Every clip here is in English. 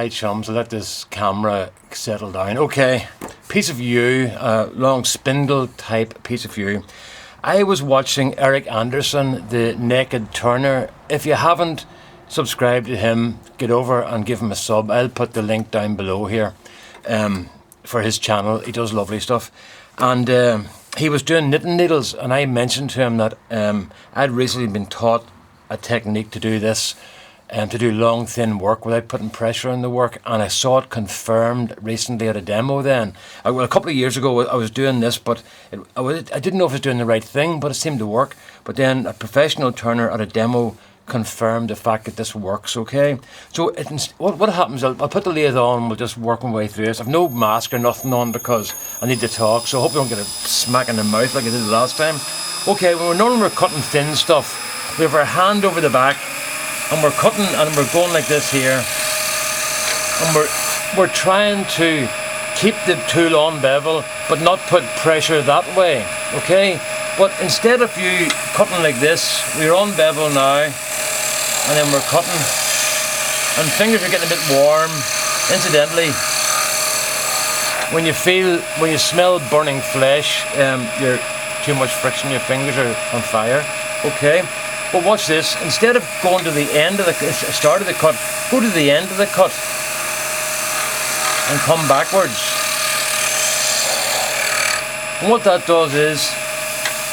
Hi chums, I'll let this camera settle down. Okay, piece of view, long spindle type piece of view. I was watching Erik Anderson, the naked turner. If you haven't subscribed to him, get over and give him a sub. I'll put the link down below here for his channel. He does lovely stuff. And he was doing knitting needles, and I mentioned to him that I'd recently been taught a technique to do this, to do long thin work without putting pressure on the work, and I saw it confirmed recently at a demo then. Well, a couple of years ago I was doing this, but I didn't know if I was doing the right thing, but it seemed to work. But then a professional turner at a demo confirmed the fact that this works, okay? So what happens, I'll put the lathe on, we'll just work my way through this. I've no mask or nothing on because I need to talk, so I hope I don't get a smack in the mouth like I did last time. Okay, when we're cutting thin stuff, we have our hand over the back, and we're cutting and we're going like this here, and we're trying to keep the tool on bevel but not put pressure that way, okay? But instead of you cutting like this, we're on bevel now, and then we're cutting, and fingers are getting a bit warm. Incidentally, when you smell burning flesh, you're too much friction, your fingers are on fire, okay? But watch this, instead of going to the end of the start of the cut, go to the end of the cut and come backwards. And what that does is,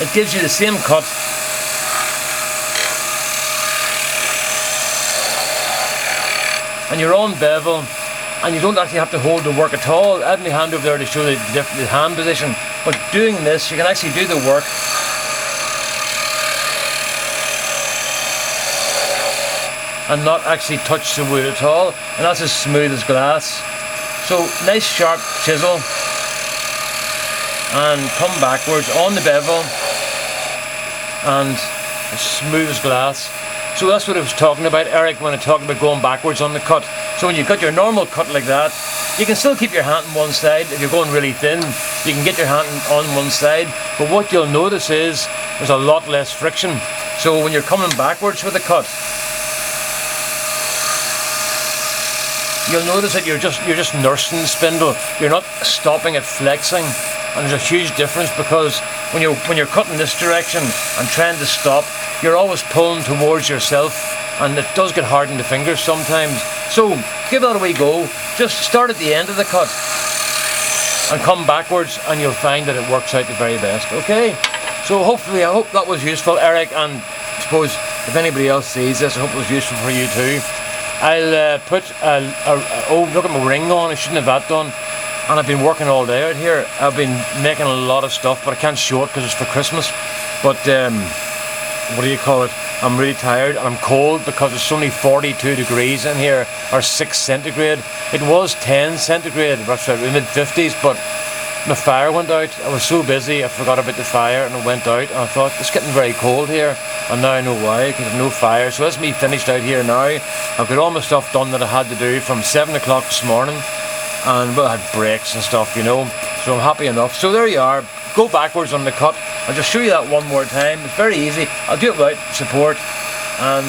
it gives you the same cut, and you're on bevel, and you don't actually have to hold the work at all. I have my hand over there to show the hand position, but doing this, you can actually do the work and not actually touch the wood at all, and that's as smooth as glass. So nice sharp chisel, and come backwards on the bevel, and as smooth as glass. So that's what I was talking about, Erik, when I talked about going backwards on the cut. So when you've got your normal cut like that, you can still keep your hand on one side. If you're going really thin, you can get your hand on one side, but what you'll notice is there's a lot less friction. So when you're coming backwards with the cut, you'll notice that you're just nursing the spindle. You're not stopping it flexing, and there's a huge difference, because when you're cutting this direction and trying to stop, you're always pulling towards yourself, and it does get hard in the fingers sometimes. So give that a wee go. Just start at the end of the cut and come backwards, and you'll find that it works out the very best. Okay. So hopefully, I hope that was useful, Erik, and I suppose if anybody else sees this, I hope it was useful for you too. I'll put oh, look at my ring on, I shouldn't have that done. And I've been working all day out here. I've been making a lot of stuff, but I can't show it because it's for Christmas. But what do you call it? I'm really tired, and I'm cold because it's only 42 degrees in here, or 6 centigrade. It was 10 centigrade, that's right, mid-50s, but my fire went out. I was so busy, I forgot about the fire, and it went out, and I thought, it's getting very cold here, and now I know why, because there's no fire. So that's me finished out here now. I've got all my stuff done that I had to do from 7 o'clock this morning, and well, I had breaks and stuff, you know, so I'm happy enough. So there you are. Go backwards on the cut. I'll just show you that one more time. It's very easy. I'll do it without support, and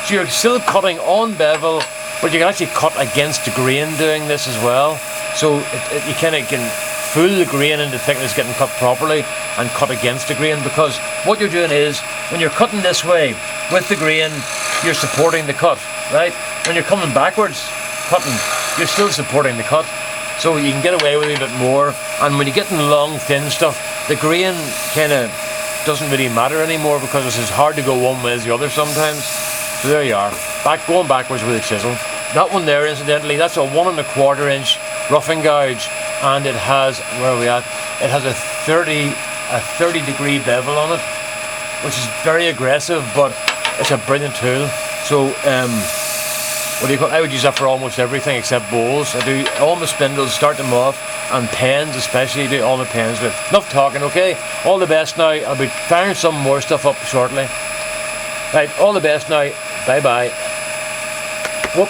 so you're still cutting on bevel, but you can actually cut against the grain doing this as well. So you kind of can fool the grain into thinking it's getting cut properly, and cut against the grain, because what you're doing is, when you're cutting this way with the grain, you're supporting the cut, right? When you're coming backwards cutting, you're still supporting the cut. So you can get away with it a bit more, and when you get in long thin stuff, the grain kind of doesn't really matter anymore, because it's as hard to go one way as the other sometimes. So there you are, going backwards with a chisel. That one there, incidentally, that's a 1 1/4 inch roughing gouge, and it has, where are we at? It has a 30 degree bevel on it, which is very aggressive, but it's a brilliant tool. So what do you call it? I would use that for almost everything except bowls. I do all my spindles, start them off, and pens especially, do all my pens with. Enough talking, okay? All the best now. I'll be firing some more stuff up shortly. Right, all the best now. Bye bye. Whoop.